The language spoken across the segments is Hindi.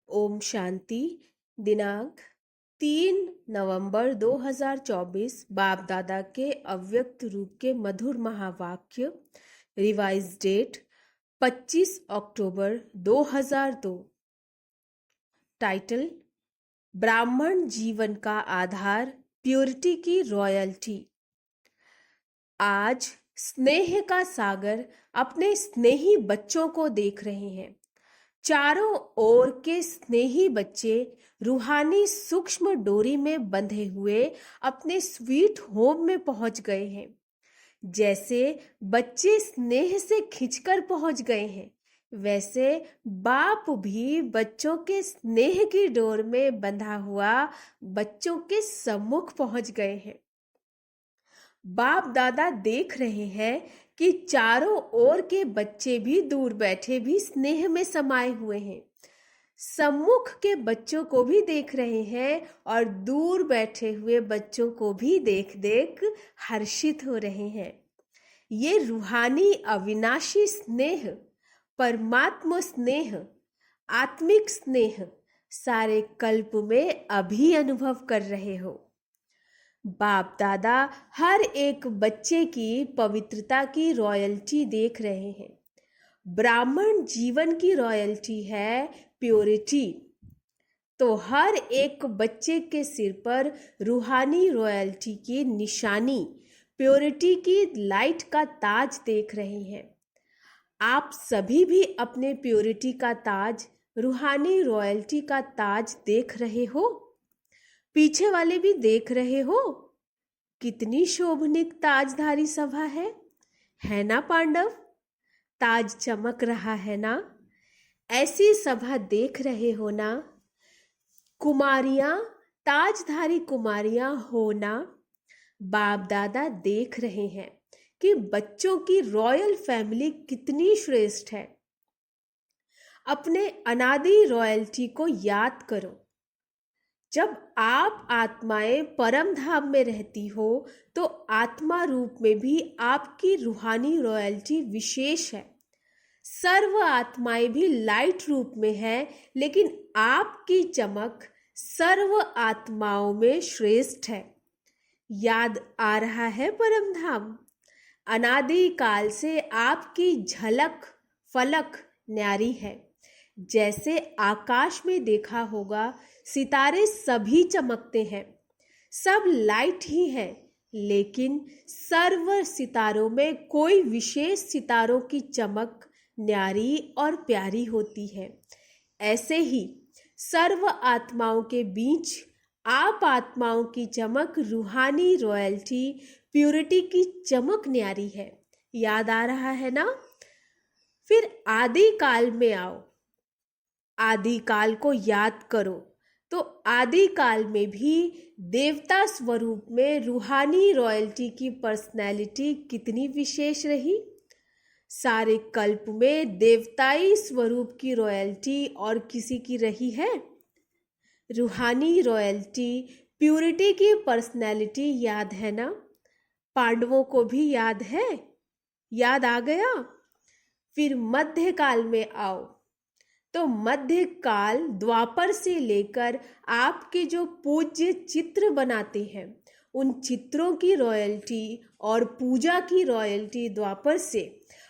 ओम शांति। दिनांक 3 नवंबर 2024। बाप दादा के अव्यक्त रूप के मधुर महावाक्य। रिवाइज डेट 25 अक्टूबर 2002। टाइटल: ब्राह्मण जीवन का आधार, प्योरिटी की रॉयल्टी। आज स्नेह का सागर अपने स्नेही बच्चों को देख रहे हैं। चारों ओर के स्नेही बच्चे रूहानी सूक्ष्म डोरी में बंधे हुए अपने स्वीट होम में पहुंच गए हैं। जैसे बच्चे स्नेह से खिंचकर पहुंच गए हैं, वैसे बाप भी बच्चों के स्नेह की डोर में बंधा हुआ बच्चों के सम्मुख पहुंच गए हैं। बाप दादा देख रहे हैं कि चारों ओर के बच्चे भी दूर बैठे भी स्नेह में समाये हुए हैं। सम्मुख के बच्चों को भी देख रहे हैं और दूर बैठे हुए बच्चों को भी देख देख हर्षित हो रहे हैं। ये रूहानी अविनाशी स्नेह, परमात्मा स्नेह, आत्मिक स्नेह सारे कल्प में अभी अनुभव कर रहे हो। बाप दादा हर एक बच्चे की पवित्रता की रॉयल्टी देख रहे हैं। ब्राह्मण जीवन की रॉयल्टी है प्योरिटी, तो हर एक बच्चे के सिर पर रूहानी रॉयल्टी की निशानी, प्योरिटी की लाइट का ताज देख रहे हैं। आप सभी भी अपने प्योरिटी का ताज, रूहानी रॉयल्टी का ताज देख रहे हो। पीछे वाले भी देख रहे हो। कितनी शोभनीय ताजधारी सभा है ना पांडव? ताज चमक रहा है ना? ऐसी सभा देख रहे हो ना? कुमारियां, ताजधारी कुमारियां हो ना? बाप दादा देख रहे हैं कि बच्चों की रॉयल फैमिली कितनी श्रेष्ठ है। अपने अनादि रॉयल्टी को याद करो। जब आप आत्माएं परम धाम में रहती हो तो आत्मा रूप में भी आपकी रूहानी रॉयल्टी विशेष है। सर्व आत्माएं भी लाइट रूप में है, लेकिन आपकी चमक सर्व आत्माओं में श्रेष्ठ है। याद आ रहा है परम धाम? अनादि काल से आपकी झलक फलक न्यारी है। जैसे आकाश में देखा होगा, सितारे सभी चमकते हैं, सब लाइट ही है, लेकिन सर्व सितारों में कोई विशेष सितारों की चमक न्यारी और प्यारी होती है। ऐसे ही सर्व आत्माओं के बीच आप आत्माओं की चमक, रूहानी रॉयल्टी, प्यूरिटी की चमक न्यारी है। याद आ रहा है ना? फिर आदि काल में आओ। आदि काल को याद करो तो आदि काल में भी देवता स्वरूप में रूहानी रॉयल्टी की पर्सनैलिटी कितनी विशेष रही। सारे कल्प में देवताई स्वरूप की रॉयल्टी और किसी की रही है? रूहानी रॉयल्टी, प्यूरिटी की पर्सनैलिटी याद है ना? पांडवों को भी याद है? याद आ गया? फिर मध्य काल में आओ तो मध्य काल द्वापर से लेकर आपके जो पूज्य चित्र बनाते हैं, उन चित्रों की रॉयल्टी और पूजा की रॉयल्टी द्वापर से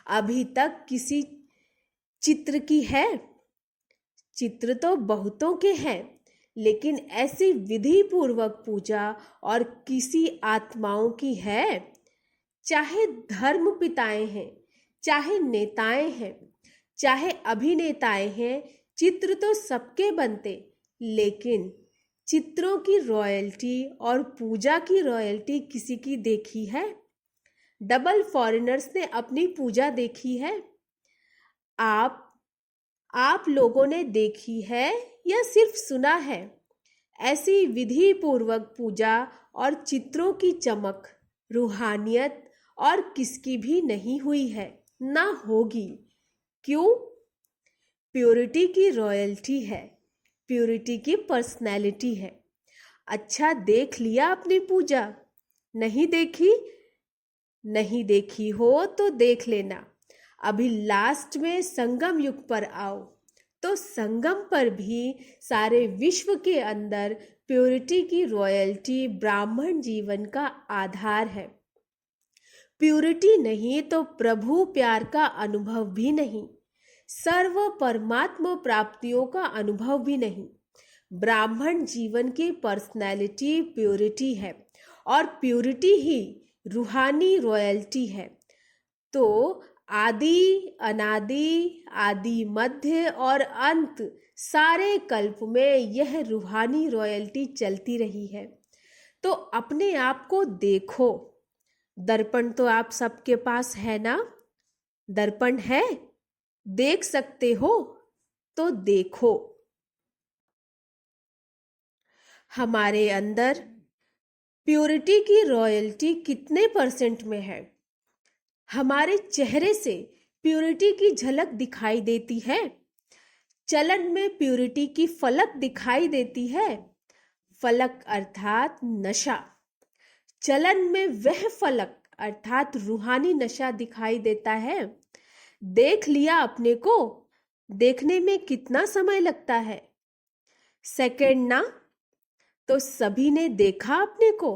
अभी तक किसी चित्र की है? चित्र तो बहुतों के हैं, लेकिन ऐसी विधि पूर्वक पूजा और किसी आत्माओं की है? चाहे धर्म पिताएं हैं, चाहे नेताएं हैं, चाहे अभिनेताएं हैं, चित्र तो सबके बनते, लेकिन चित्रों की रॉयल्टी और पूजा की रॉयल्टी किसी की देखी है? डबल फॉरेनर्स ने अपनी पूजा देखी है? आप लोगों ने देखी है या सिर्फ सुना है? ऐसी विधि पूर्वक पूजा और चित्रों की चमक, रूहानियत और किसकी भी नहीं हुई है, ना होगी। क्यों? प्योरिटी की रॉयल्टी है, प्योरिटी की पर्सनैलिटी है। अच्छा, देख लिया अपनी पूजा? नहीं देखी? नहीं देखी हो तो देख लेना। अभी लास्ट में संगम युग पर आओ तो संगम पर भी सारे विश्व के अंदर प्योरिटी की रॉयल्टी ब्राह्मण जीवन का आधार है। प्योरिटी नहीं तो प्रभु प्यार का अनुभव भी नहीं, सर्व परमात्मा प्राप्तियों का अनुभव भी नहीं। ब्राह्मण जीवन की पर्सनैलिटी प्योरिटी है और प्योरिटी ही रूहानी रॉयल्टी है। तो आदि अनादि आदि मध्य और अंत सारे कल्प में यह रूहानी रॉयल्टी चलती रही है। तो अपने आप को देखो। दर्पण तो आप सबके पास है ना? दर्पण है, देख सकते हो तो देखो। हमारे अंदर प्योरिटी की रॉयल्टी कितने परसेंट में है? हमारे चेहरे से प्योरिटी की झलक दिखाई देती है। चलन में प्योरिटी की फलक दिखाई देती है। फलक अर्थात नशा। चलन में वह फलक अर्थात रूहानी नशा दिखाई देता है। देख लिया अपने को? देखने में कितना समय लगता है? सेकंड ना? तो सभी ने देखा अपने को।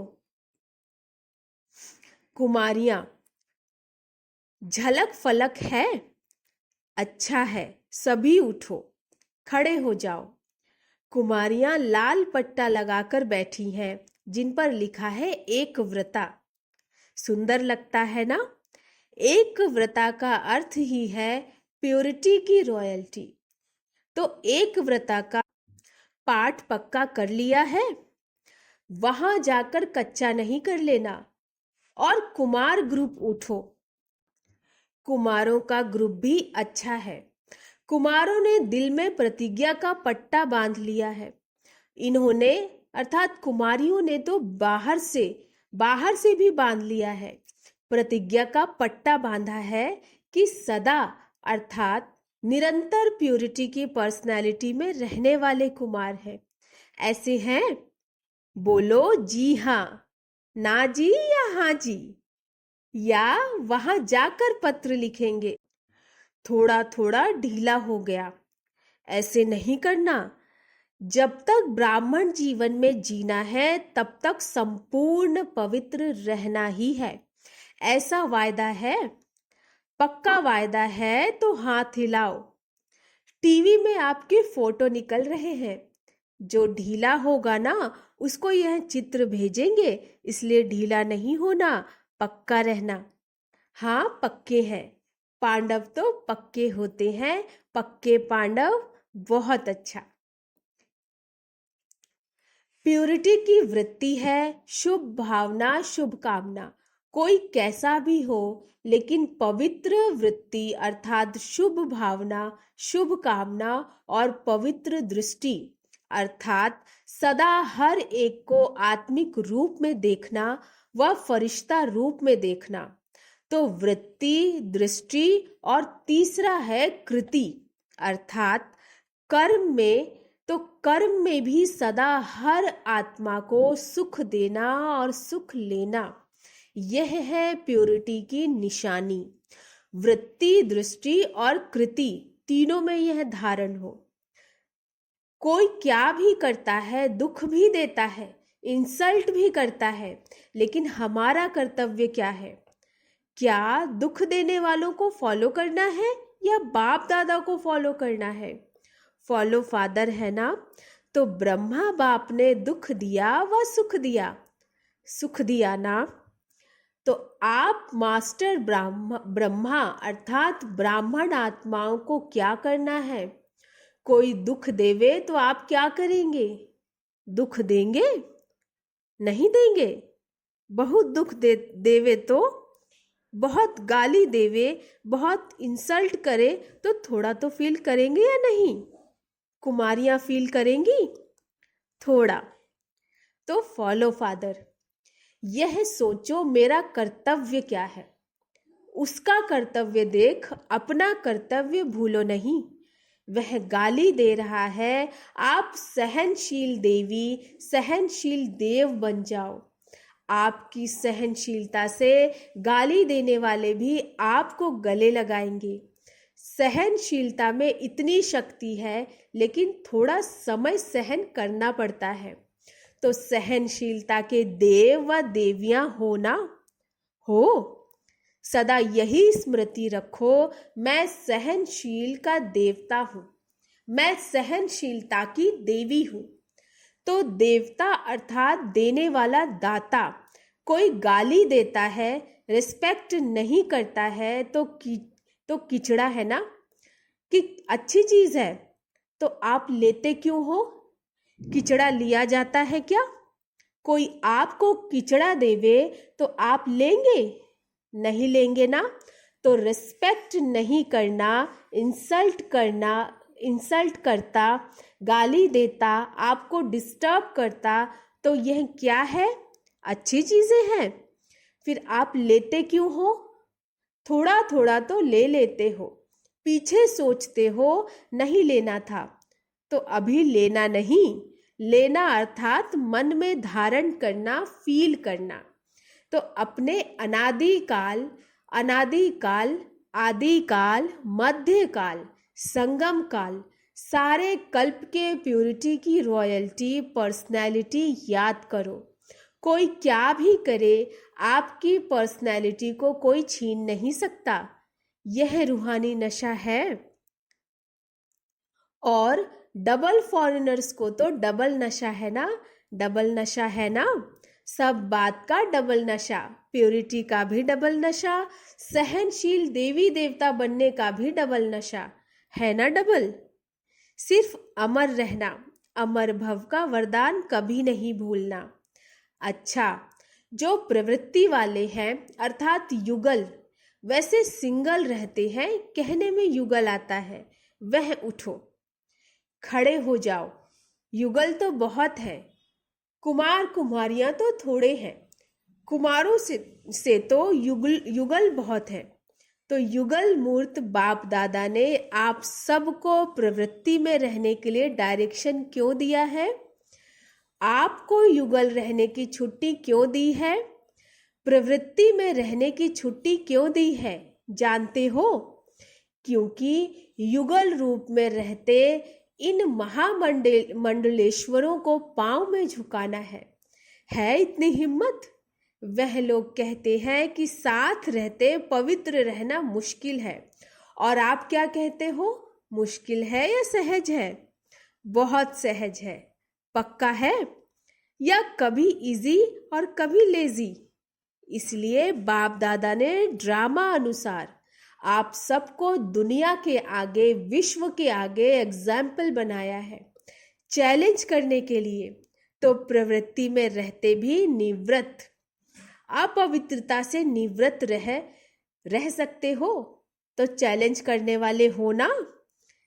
कुमारियां, झलक फलक है? अच्छा है, सभी उठो, खड़े हो जाओ। कुमारियां लाल पट्टा लगाकर बैठी हैं जिन पर लिखा है एक व्रता। सुंदर लगता है ना? एक व्रता का अर्थ ही है प्योरिटी की रॉयल्टी। तो एक व्रता का पाठ पक्का कर लिया है? वहां जाकर कच्चा नहीं कर लेना। और कुमार ग्रुप उठो। कुमारों का ग्रुप भी अच्छा है। कुमारों ने दिल में प्रतिज्ञा का पट्टा बांध लिया है। इन्होंने अर्थात कुमारियों ने तो बाहर से भी बांध लिया है। प्रतिज्ञा का पट्टा बांधा है कि सदा अर्थात निरंतर प्योरिटी की पर्सनालिटी में रहने वाले कुमार हैं। ऐसे हैं? बोलो जी हाँ, ना जी या हाँ जी, या वहां जाकर पत्र लिखेंगे। थोड़ा थोड़ा ढीला हो गया। ऐसे नहीं करना। जब तक ब्राह्मण जीवन में जीना है तब तक संपूर्ण पवित्र रहना ही है, ऐसा वायदा है। पक्का वायदा है तो हाथ हिलाओ। टीवी में आपके फोटो निकल रहे हैं। जो ढीला होगा ना उसको यह चित्र भेजेंगे, इसलिए ढीला नहीं होना, पक्का रहना। हाँ, पक्के हैं। पांडव तो पक्के होते हैं। पक्के पांडव, बहुत अच्छा। प्योरिटी की वृत्ति है शुभ भावना, शुभ कामना। कोई कैसा भी हो लेकिन पवित्र वृत्ति अर्थात शुभ भावना, शुभ कामना और पवित्र दृष्टि अर्थात सदा हर एक को आत्मिक रूप में देखना व फरिश्ता रूप में देखना। तो वृत्ति, दृष्टि और तीसरा है कृति अर्थात कर्म में। तो कर्म में भी सदा हर आत्मा को सुख देना और सुख लेना, यह है प्योरिटी की निशानी। वृत्ति, दृष्टि और कृति तीनों में यह धारण हो। कोई क्या भी करता है, दुख भी देता है, इंसल्ट भी करता है, लेकिन हमारा कर्तव्य क्या है? क्या दुख देने वालों को फॉलो करना है या बाप दादा को फॉलो करना है? फॉलो फादर है ना? तो ब्रह्मा बाप ने दुख दिया व सुख दिया। सुख दिया ना? तो आप मास्टर ब्रह्मा अर्थात ब्राह्मण आत्माओं को क्या करना है? कोई दुख देवे तो आप क्या करेंगे? दुख देंगे? नहीं देंगे। बहुत दुख देवे तो, बहुत गाली देवे, बहुत इंसल्ट करे तो थोड़ा तो फील करेंगे या नहीं? कुमारियां फील करेंगी थोड़ा। तो फॉलो फादर। यह सोचो मेरा कर्तव्य क्या है, उसका कर्तव्य देख अपना कर्तव्य भूलो नहीं। वह गाली दे रहा है, आप सहनशील देवी, सहनशील देव बन जाओ। आपकी सहनशीलता से गाली देने वाले भी आपको गले लगाएंगे। सहनशीलता में इतनी शक्ति है, लेकिन थोड़ा समय सहन करना पड़ता है। तो सहनशीलता के देव व देवियां होना हो। सदा यही स्मृति रखो, मैं सहनशील का देवता हूं, मैं सहनशीलता की देवी हूं। तो देवता अर्थात देने वाला दाता। कोई गाली देता है, रिस्पेक्ट नहीं करता है, तो किचड़ा है ना, कि अच्छी चीज है तो आप लेते क्यों हो? किचड़ा लिया जाता है क्या? कोई आपको किचड़ा देवे तो आप लेंगे? नहीं लेंगे ना। तो रिस्पेक्ट नहीं करना, इंसल्ट करता, गाली देता, आपको डिस्टर्ब करता, तो यह क्या है? अच्छी चीजें हैं। फिर आप लेते क्यों हो? थोड़ा थोड़ा तो ले लेते हो, पीछे सोचते हो नहीं लेना था, तो अभी लेना नहीं। लेना अर्थात मन में धारण करना, फील करना। तो अपने अनादिकाल, आदिकाल, मध्यकाल, संगम काल, सारे कल्प के प्यूरिटी की रॉयल्टी, पर्सनैलिटी याद करो। कोई क्या भी करे, आपकी पर्सनैलिटी को कोई छीन नहीं सकता। यह रूहानी नशा है। और डबल फॉरेनर्स को तो डबल नशा है ना, डबल नशा है ना। सब बात का डबल नशा, प्योरिटी का भी डबल नशा, सहनशील देवी देवता बनने का भी डबल नशा है ना, डबल। सिर्फ अमर रहना, अमर भव का वरदान कभी नहीं भूलना। अच्छा, जो प्रवृत्ति वाले हैं अर्थात युगल, वैसे सिंगल रहते हैं, कहने में युगल आता है, वह उठो, खड़े हो जाओ। युगल तो बहुत है, कुमार कुमारियां तो थोड़े हैं, कुमारों से तो युगल बहुत है। तो युगल मूर्त बाप दादा ने आप सबको प्रवृत्ति में रहने के लिए डायरेक्शन क्यों दिया है? आपको युगल रहने की छुट्टी क्यों दी है? प्रवृत्ति में रहने की छुट्टी क्यों दी है जानते हो? क्योंकि युगल रूप में रहते इन मंडलेश्वरों को पांव में झुकाना है इतनी हिम्मत? वह लोग कहते हैं कि साथ रहते पवित्र रहना मुश्किल है, और आप क्या कहते हो, मुश्किल है या सहज है? बहुत सहज है। पक्का है? या कभी इजी और कभी लेजी? इसलिए बाप दादा ने ड्रामा अनुसार आप सबको दुनिया के आगे, विश्व के आगे एग्जाम्पल बनाया है, चैलेंज करने के लिए। तो प्रवृत्ति में रहते भी निवृत्त, अपवित्रता से निवृत्त रह सकते हो, तो चैलेंज करने वाले हो ना।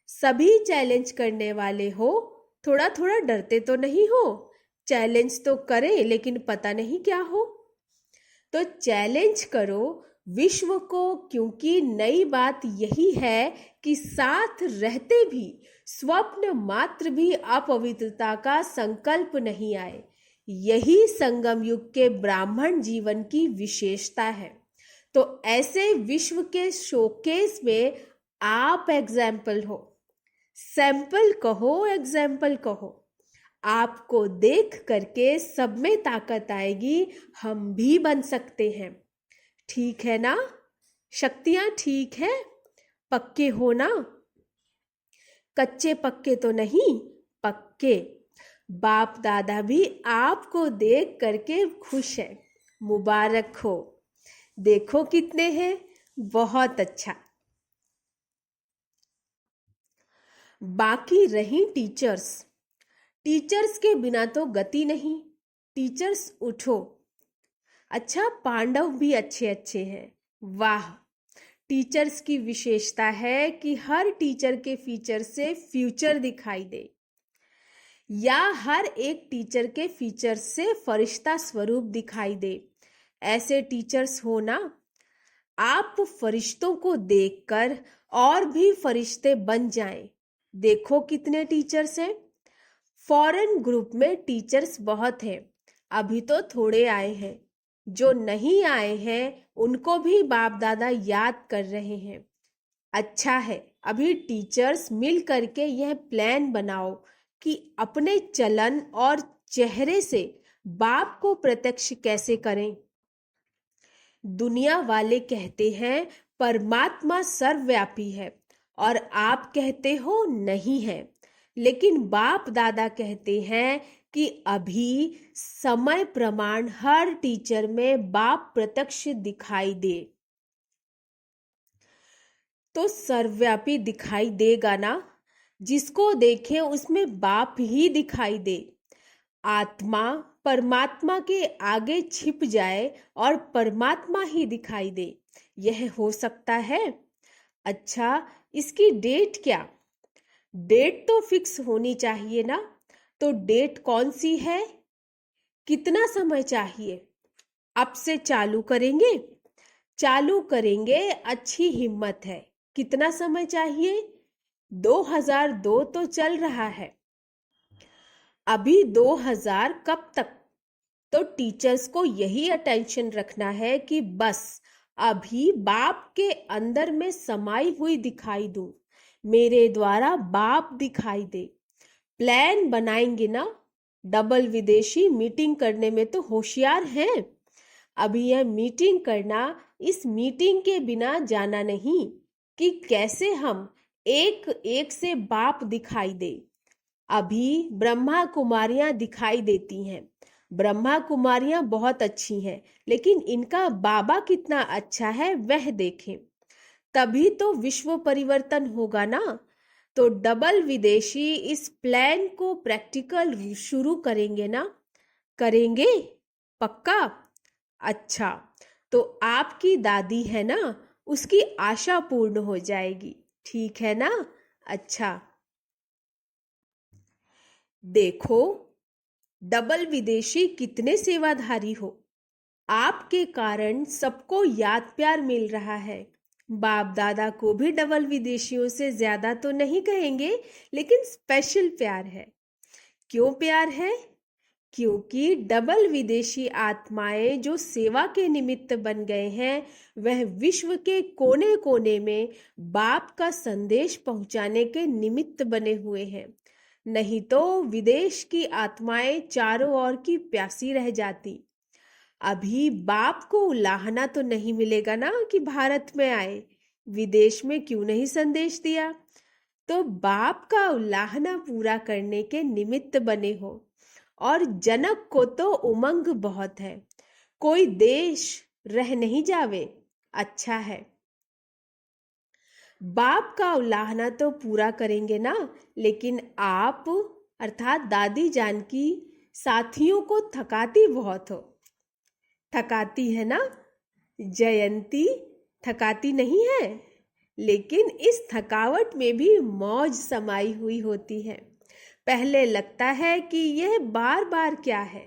सभी चैलेंज करने वाले हो, थोड़ा थोड़ा डरते तो नहीं हो? चैलेंज तो करें, लेकिन पता नहीं क्या हो। तो चैलेंज करो विश्व को, क्योंकि नई बात यही है कि साथ रहते भी स्वप्न मात्र भी अपवित्रता का संकल्प नहीं आए। यही संगम युग के ब्राह्मण जीवन की विशेषता है। तो ऐसे विश्व के शोकेस में आप एग्जाम्पल हो, सैंपल कहो, एग्जाम्पल कहो। आपको देख करके सब में ताकत आएगी, हम भी बन सकते हैं। ठीक है ना? शक्तियां ठीक है? पक्के हो ना? कच्चे पक्के तो नहीं, पक्के। बाप दादा भी आपको देख करके खुश है, मुबारक हो। देखो कितने हैं, बहुत अच्छा। बाकी रही टीचर्स के बिना तो गति नहीं। टीचर्स उठो। अच्छा, पांडव भी अच्छे अच्छे हैं, वाह। टीचर्स की विशेषता है कि हर टीचर के फीचर से फ्यूचर दिखाई दे, या हर एक टीचर के फीचर से फरिश्ता स्वरूप दिखाई दे। ऐसे टीचर्स हो ना। आप फरिश्तों को देखकर और भी फरिश्ते बन जाएं। देखो कितने टीचर्स हैं। फॉरेन ग्रुप में टीचर्स बहुत हैं, अभी तो थोड़े आए हैं। जो नहीं आए हैं उनको भी बाप दादा याद कर रहे हैं। अच्छा है, अभी टीचर्स मिल करके यह प्लान बनाओ कि अपने चलन और चेहरे से बाप को प्रत्यक्ष कैसे करें। दुनिया वाले कहते हैं परमात्मा सर्वव्यापी है और आप कहते हो नहीं है, लेकिन बाप दादा कहते हैं कि अभी समय प्रमाण हर टीचर में बाप प्रत्यक्ष दिखाई दे तो सर्वव्यापी दिखाई देगा ना। जिसको देखे उसमें बाप ही दिखाई दे। आत्मा परमात्मा के आगे छिप जाए और परमात्मा ही दिखाई दे, यह हो सकता है। अच्छा, इसकी डेट क्या? डेट तो फिक्स होनी चाहिए ना। तो डेट कौन सी है? कितना समय चाहिए? अब से चालू करेंगे। चालू करेंगे, अच्छी हिम्मत है। कितना समय चाहिए? 2002 तो चल रहा है, अभी 2000 कब तक? तो टीचर्स को यही अटेंशन रखना है कि बस अभी बाप के अंदर में समाई हुई दिखाई दूं, मेरे द्वारा बाप दिखाई दे। प्लान बनाएंगे ना। डबल विदेशी मीटिंग करने में तो होशियार हैं। अभी यह मीटिंग करना, इस मीटिंग के बिना जाना नहीं कि कैसे हम एक एक से बाप दिखाई दे। अभी ब्रह्मा कुमारियां दिखाई देती हैं। ब्रह्मा कुमारियां बहुत अच्छी हैं, लेकिन इनका बाबा कितना अच्छा है वह देखें, तभी तो विश्व परिवर्तन होगा ना। तो डबल विदेशी इस प्लान को प्रैक्टिकल शुरू करेंगे ना। करेंगे पक्का? अच्छा, तो आपकी दादी है ना, उसकी आशा पूर्ण हो जाएगी, ठीक है ना। अच्छा, देखो डबल विदेशी कितने सेवाधारी हो। आपके कारण सबको याद प्यार मिल रहा है। बाप दादा को भी डबल विदेशियों से ज्यादा तो नहीं कहेंगे, लेकिन स्पेशल प्यार है। क्यों प्यार है? क्योंकि डबल विदेशी आत्माएं जो सेवा के निमित्त बन गए हैं, वह विश्व के कोने कोने में बाप का संदेश पहुंचाने के निमित्त बने हुए हैं। नहीं तो विदेश की आत्माएं चारों ओर की प्यासी रह जाती। अभी बाप को उलाहना तो नहीं मिलेगा ना कि भारत में आए, विदेश में क्यों नहीं संदेश दिया। तो बाप का उलाहना पूरा करने के निमित्त बने हो। और जनक को तो उमंग बहुत है, कोई देश रह नहीं जावे। अच्छा है, बाप का उलाहना तो पूरा करेंगे ना, लेकिन आप अर्थात दादी जान की साथियों को थकाती बहुत हो। थकाती है ना। जयंती थकाती नहीं है, लेकिन इस थकावट में भी मौज समाई हुई होती है। पहले लगता है कि यह बार बार क्या है,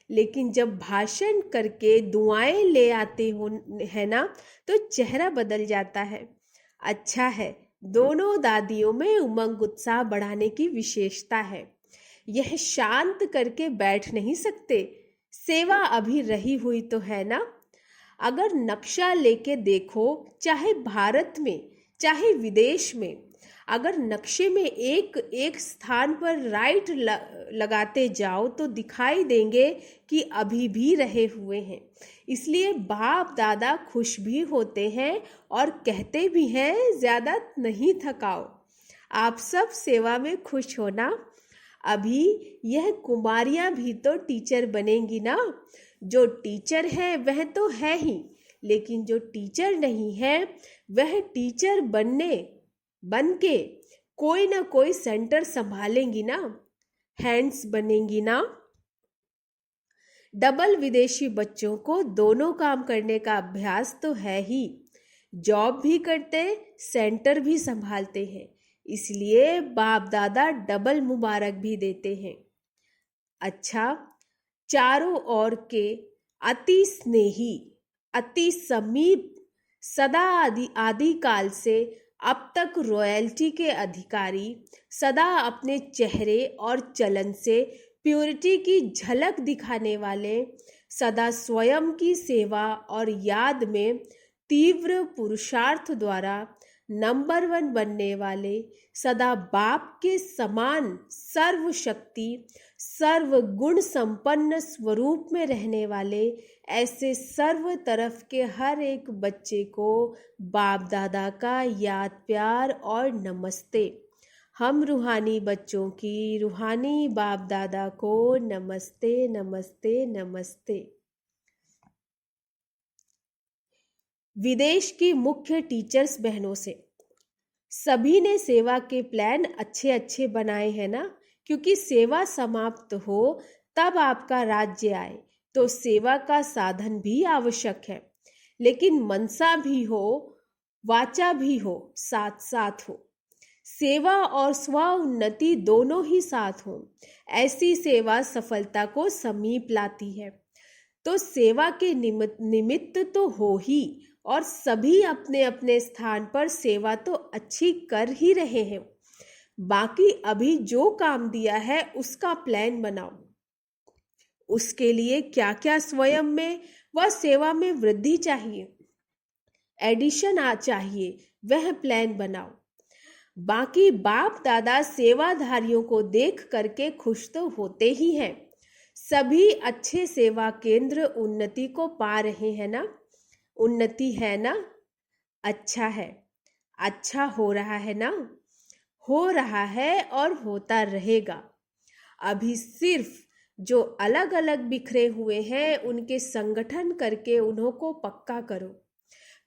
लेकिन जब भाषण करके दुआएं ले आते हो है ना, तो चेहरा बदल जाता है। अच्छा है, दोनों दादियों में उमंग उत्साह बढ़ाने की विशेषता है। यह शांत करके बैठ नहीं सकते, सेवा अभी रही हुई तो है ना। अगर नक्शा लेके देखो, चाहे भारत में चाहे विदेश में, अगर नक्शे में एक एक स्थान पर राइट लगाते जाओ तो दिखाई देंगे कि अभी भी रहे हुए हैं। इसलिए बाप दादा खुश भी होते हैं और कहते भी हैं ज्यादा नहीं थकाओ, आप सब सेवा में खुश हो ना। अभी यह कुमारियां भी तो टीचर बनेंगी ना। जो टीचर है वह तो है ही, लेकिन जो टीचर नहीं है वह टीचर बन के कोई ना कोई सेंटर संभालेंगी ना, हैंड्स बनेंगी ना। डबल विदेशी बच्चों को दोनों काम करने का अभ्यास तो है ही, जॉब भी करते सेंटर भी संभालते हैं, इसलिए बाप दादा डबल मुबारक भी देते हैं। अच्छा, चारों ओर के अति स्नेही, अति समीप, सदा आदि काल से अब तक रॉयल्टी के अधिकारी, सदा अपने चेहरे और चलन से प्योरिटी की झलक दिखाने वाले, सदा स्वयं की सेवा और याद में तीव्र पुरुषार्थ द्वारा नंबर 1 बनने वाले, सदा बाप के समान सर्वशक्ति सर्वगुण संपन्न स्वरूप में रहने वाले ऐसे सर्व तरफ के हर एक बच्चे को बाप दादा का याद प्यार और नमस्ते। हम रूहानी बच्चों की रूहानी बाप दादा को नमस्ते नमस्ते नमस्ते। विदेश की मुख्य टीचर्स बहनों से, सभी ने सेवा के प्लान अच्छे अच्छे बनाए हैं ना, क्योंकि सेवा समाप्त हो तब आपका राज्य आए तो सेवा का साधन भी आवश्यक है, लेकिन मनसा भी हो वाचा भी हो, साथ साथ हो। सेवा और स्व उन्नति दोनों ही साथ हो, ऐसी सेवा सफलता को समीप लाती है। तो सेवा के निमित्त तो हो ही, और सभी अपने अपने स्थान पर सेवा तो अच्छी कर ही रहे हैं। बाकी अभी जो काम दिया है उसका प्लान बनाओ। उसके लिए क्या क्या स्वयं में व सेवा में वृद्धि चाहिए, एडिशन चाहिए, वह प्लान बनाओ। बाकी बाप दादा सेवाधारियों को देख करके खुश तो होते ही हैं। सभी अच्छे सेवा केंद्र उन्नति को पा रहे हैं ना, उन्नति है ना, अच्छा है, अच्छा हो रहा है ना, हो रहा है और होता रहेगा। अभी सिर्फ जो अलग अलग बिखरे हुए हैं उनके संगठन करके उन्हों को पक्का करो।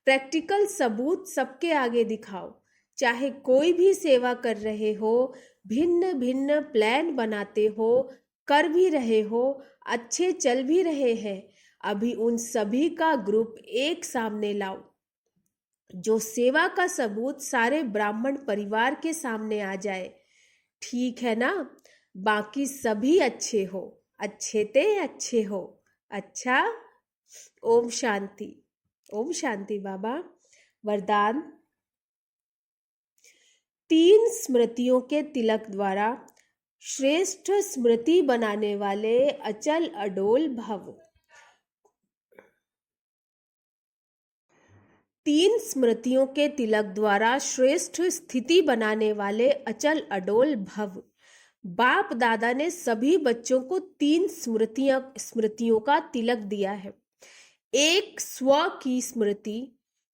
प्रैक्टिकल सबूत सबके आगे दिखाओ। चाहे कोई भी सेवा कर रहे हो, भिन्न भिन्न प्लान बनाते हो, कर भी रहे हो, अच्छे चल भी रहे हैं, अभी उन सभी का ग्रुप एक सामने लाओ। जो सेवा का सबूत सारे ब्राह्मण परिवार के सामने आ जाए, ठीक है ना। बाकी सभी अच्छे हो, अच्छे ते अच्छे हो। अच्छा, ओम शांति। ओम शांति बाबा। वरदान। 3 स्मृतियों के तिलक द्वारा श्रेष्ठ स्मृति बनाने वाले अचल अडोल भव। 3 स्मृतियों के तिलक द्वारा श्रेष्ठ स्थिति बनाने वाले अचल अडोल भव। बाप दादा ने सभी बच्चों को 3 स्मृतियों का तिलक दिया है। एक स्व की स्मृति,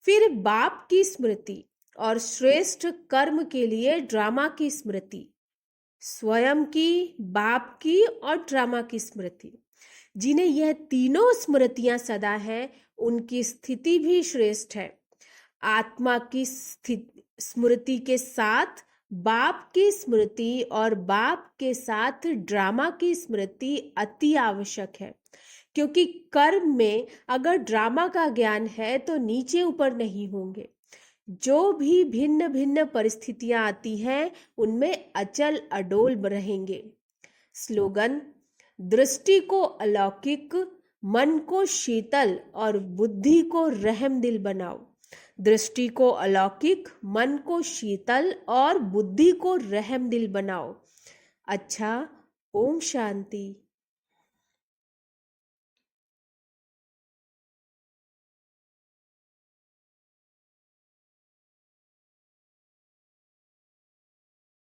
फिर बाप की स्मृति, और श्रेष्ठ कर्म के लिए ड्रामा की स्मृति। स्वयं की, बाप की और ड्रामा की स्मृति। जिन्हें यह तीनों स्मृतियां सदा हैं, उनकी स्थिति भी श्रेष्ठ है। आत्मा की स्मृति के साथ बाप की स्मृति और बाप के साथ ड्रामा की स्मृति अति आवश्यक है, क्योंकि कर्म में अगर ड्रामा का ज्ञान है तो नीचे ऊपर नहीं होंगे। जो भी भिन्न भिन्न परिस्थितियां आती हैं उनमें अचल अडोल रहेंगे। स्लोगन। दृष्टि को अलौकिक, मन को शीतल और बुद्धि को रहम दिल बनाओ। दृष्टि को अलौकिक, मन को शीतल और बुद्धि को रहम दिल बनाओ। अच्छा, ओम शांति।